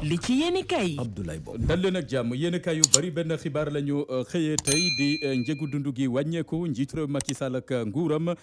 li ci yéenekaay Abdoulaye Bob dal leen ak jàmm yéenekaay yu bari benn xibaar la ñu xëyee tey di njëgu dund gi wàññeeku njiitu réew Macky Sall ak nguuram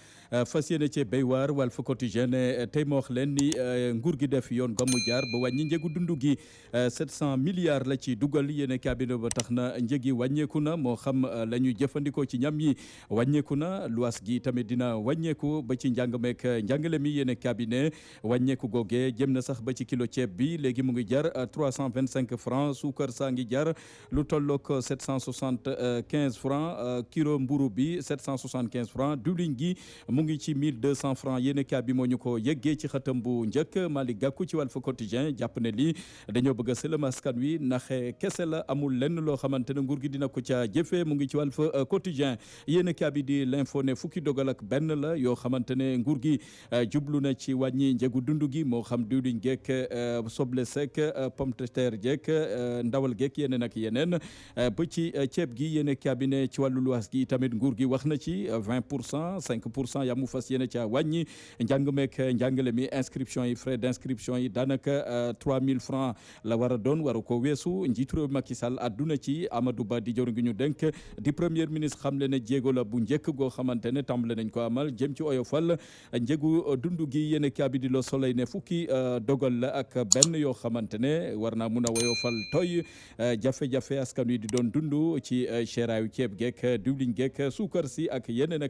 fas yéene ci béy waar Walf Quotidien tey ma wax leen ni nguur gi def yoon ba mu jaar ba wàññi njëgu dund gi 700 milliards la ci dugal yéenekaay bi ba tax na njëg yi wàññeeku na moo xam la ñuy jëfandikoo ci ñam yi wàññeeku na luwaas gi tamit dina wàññeeku ba ci njàng meek njàngale mi yéenekaay bi ne wàññeeku googee jëm na sax ba ci kilo ceeb bi léegi mu ngi jar 325 francs suukar saa ngi jar lu tollook 775 francs kilo mburu bi 775 francs diwlin gi mu ngi ci 1200 francs yéenekaay bi moo ñu ko yeggee ci xëtam bu njëkk Malick Gakou ci Walf Quotidien jàpp ne lii dañoo bëgg a sëlëm askan wi naxe kese la amul lenn loo xamante ne nguur gi dina ko ca jëfee mu ngi ci Walf Quotidien yéenekaay bi di l'info ne fukki dogal ak benn la yoo xamante ne nguur gi jublu na ci wàññi njëgu dund gi moo xam diwlin geek soble sek pomme de terre geek ndawal geek yeneen ak yeneen ba ci ceeb gi yéene cabinet ci wàllu luwaas gi tamit nguur gi wax na ci 20% 5% yamu fas yéene ca wàññi njàng meek njàngale mi inscription yi frais d'inscription yi daanaka 3000 francs la war a doon waru ko weesu njiitu réew Macky Sall adduna ci Amadou Ba di jëwriñ gi ñu dénk di premier ministre xam le ne jéego la bu njëkk goo xamante ne tàmbale nañ ko amal jëm ci oyofal njëgu dund gi yéene cabinet di Le Soleil ne fukki dogal la ak benn yoo xamante ne war naa mun a woyofal toy jafe-jafe askan wi di doon dund ci seeraayu ceeb geek diwlin geek suukar si ak yeneen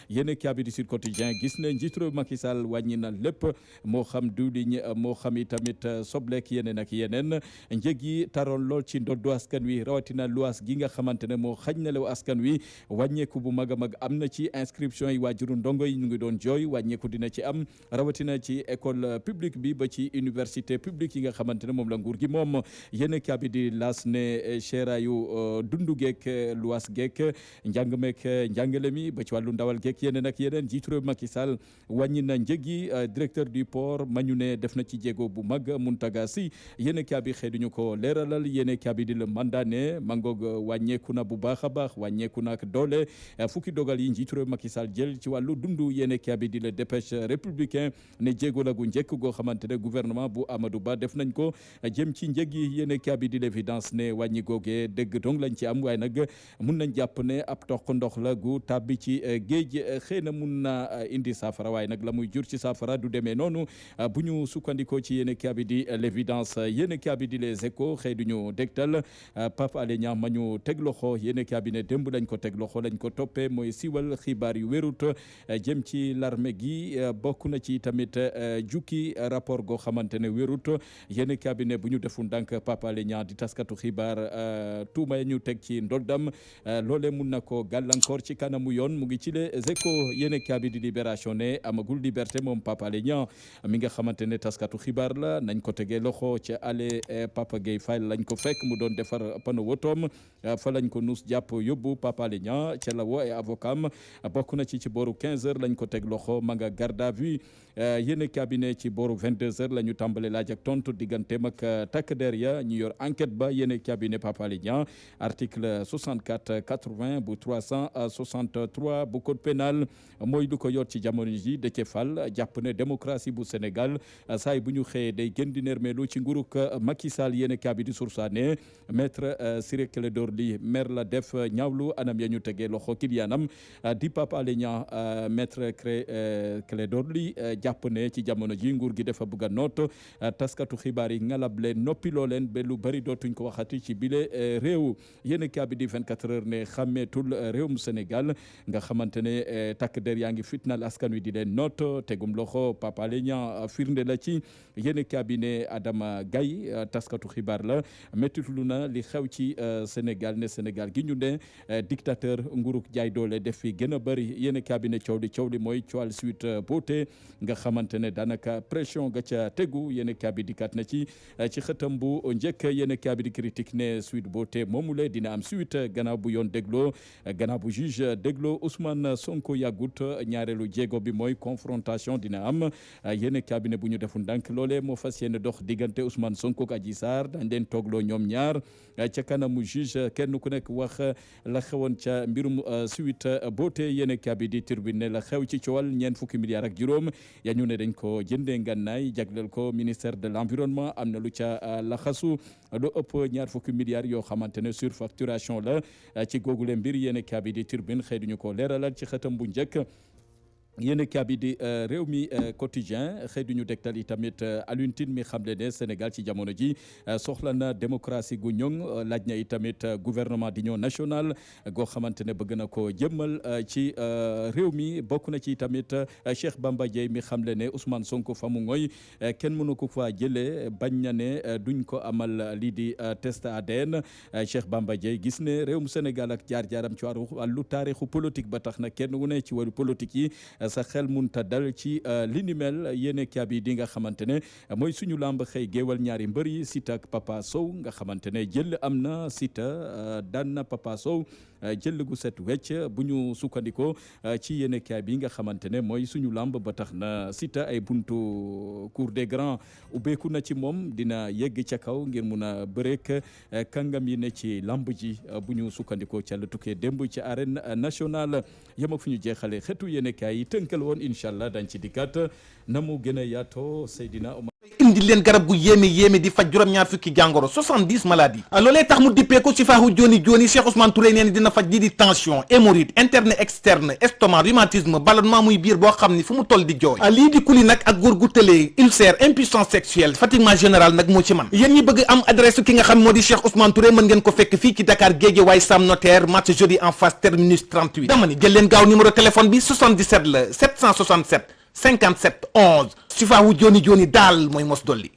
yéen kaabi di Sud Quotidien gis ne njiitu réew Macky Sall wàññi na lépp moo xam diwlin moo xam i tamit sobleek yeneen njëg yi taroon lool ci ndoddu askan wi rawatina luwaas gi nga xamante ne moo xañ na lew askan wi wàññeeku bu mag a mag am na ci inscription yi waajuru ndongo yi ñu ngi doon jooy wàññeeku dina ci am rawatina ci école publique bi ba ci université publique yi nga xamante ne moom la nguur gi moom yéen kaabi di las ne seeraayu dundu geek luwaas geek njàng meek njàngale mi ba ci wàllu ndawal geek yeneen jiitu réew Macky Sall wàññi na njëg yi directeur du port mañu ne def na ci jéego bu mag Muntaga Sy yéen kaabi xëy duñu ko leeralal yéen kaabi di le mandat ne mangoog wàññeeku na bu baax a baax wàññeeku na ak doole fukki dogal yi njiitu réew Macky Sall jël ci wàllu dundu yéen kaabi di le dépêche républicain ne jéego la gu njëkk goo xamante ne gouvernement bu Amadou Ba def nañ ko jëm ci njëg yi yéen kaabi di l'évidence ne wàññi googee dëgg dong lañ ci am waaye nag mun nañ jàpp ne ab toq ndox la gu tàbbi ci géej xëy na mun na indi saafara waaye nag la muy jur ci saafara du demee noonu bu ñu sukkandikoo ci yéen kaabi di l'évidence yéen kaabi di les échos xëy du ñu dégtal Pape Alé Niang ma ñu teg loxo yéen kaabi ne démb lañ ko teg loxo lañ ko toppee mooy siwal xibaar yu wérut jëm ci l'armée gi bokk na ci tamit jukki rapport goo xamante ne wérut yéen cabinet bu ñu defu ndànk Pape Alé Niang di taskatu xibaar tuuma ya ñu teg ci ndoddam loole mun na ko gàllankoor ci kanamu yoon mu ngi ci les échos yéen cabinet di libération ne amagul liberté moom Pape Alé Niang mi nga xamante ne taskatu xibaar la nañ ko tegee loxo ca ale Papa Gueye Fall lañ ko fekk mu doon defar pano wotoom fa lañ ko nuus jàpp yóbbu Pape Alé Niang ca la woo ay avocat am bokk na ci booru 15 heures lañ ko teg loxo ma nga garde à vue yéen cabinet ci booru 22 heures la ñu tàmbale laaj ak tontu digganteem ak takk der ya ñu yor enquête ba yéen cabinet Pape Alé Niang article 64 80 bu 363 bu code pénal mooy du ko yor ci jamono ji Déthié Fall jàpp ne démocratie bu Sénégal saay bu ñu xëyee day gën di nermeelu ci nguuruk Macky Sall yéen cabinet di sursaane maître Ciré Clédor Ly mer la def ñaawlu anam ya ñu tegee loxo kiliyaanam di Pape Alé Niang maître Clédor Ly jàpp ne ci jamono ji nguur gi dafa bëgg a noot taskatu xibaar yi ngalab leen noppiloo leen ba lu bari dootuñ ko waxati ci bile réew yéen kaabi di 24 heures ne xàmmeetul réewum Sénégal nga xamante ne takk der yaa ngi fitnaal askan wi di leen noot tegum loxo Pape Alé Niang firnde la ci yéen kaabi ne Adama Gaye taskatu xibaar la méttitlu na li xew ci Sénégal ne Sénégal gi ñu ne dictateur nguuruk jaay doole def fi gën a bëri yéen kaabi ne coow li mooy coowal Sweet Beauté nga xamante ne daanaka pression ga ca tegu yéen kaabi di kat na ci xëtam bu njëkk yéen kaabi di critique ne Sweet Beauté moomule dina am suite gannaaw bu yoon dégloo gannaaw bu juge dégloo Ousmane Sonko yàggut ñaareelu jéego bi mooy confrontation dina am yéen kaabi ne bu ñu defu ndànk loolee moo fas yéene dox diggante Ousmane Sonko ak Adji Sarr dañ leen toogloo ñoom ñaar ca kanamu juge kenn ku nekk wax la xewoon ca mbirum Sweet Beauté yéen kaabi di Tribune la xew ci coowal $40 milliards ya ñu ne dañ ko jëndee ngànnaay jagleel ko ministère de l'environnement am am na lu ca laxasu lu ëpp 20 milliards yoo xamante ne surfacturation la ci googule mbir yéen kaabi di Tribune xëy duñu ko leeralal ci xëtam bu njëkk. yéen kaabi di réew mi quotidien xëy duñu dektal yi tamit Alioune Tine mi xamle ne Sénégal ci jamono ji soxla na démocratie gu ñoŋ laaj na yi tamit gouvernement d'union nationale goo xamante ne bëgg na ko jëmmal ci réew mi bokk na ci tamit Cheikh Bamba Dièye mi xamle ne Ousmane Sonko fa mu ngoy kenn mënu ko fa jëlee bañ na ne duñ ko amal lii di test ADN Cheikh Bamba Dièye gis ne réewum Sénégal ak jaar-jaaram ci wàllu taarixu politique ba tax na kenn wu ne ci wàllu politique yi sa xel munta dal ci li ni mel yéene kaabi di nga xamante ne mooy suñu lamb xëy géewal ñaari mbër yi Siteu ak Papa Sow nga xamante ne jël am na Siteu daan na Papa Sow jël gu set wecc bu ñu sukkandikoo ci yéene kaabi nga xamante ne mooy suñu lamb ba tax na Siteu ay buntu cour des grands ubbeeku na ci moom dina yegg ca kaw ngir mun a bëreek kàngam yi ne ci lamb ji bu ñu sukkandikoo ca la tukkee démb ci arène nationale yem ak fu ñu jeexale xeetu yéene kaay yi tënkal woon incha allah dañ ci dikkaat na mu gën a yaatoo Seydina Omar indi leen garab gu yéeme di faj juróom-ñaar fukki jàngoro 70 maladies loolee tax mu dippee ko ci faaxu joni Cheikh Ousmane Touré nee na dina faj lii di tension hémorroïde interne externe estomac rhumatisme ballonnement muy biir boo xam ni fu mu toll di jooy lii di kuli nag ak góor gu tëlee ulcère impuissance sexuelle fatiguement général nag moo ci man yéen ñi bëgg am adresse ki nga xam moo di Cheikh Ousmane Touré mën ngeen ko fekk fii ci Dakar Guédiawaye Sam Notaire marché jeudi en face terminus 38 dama ni jël leen gaaw numéro téléphone bi 77 la 767 57 11 si faawu joni daal mooy mos dolli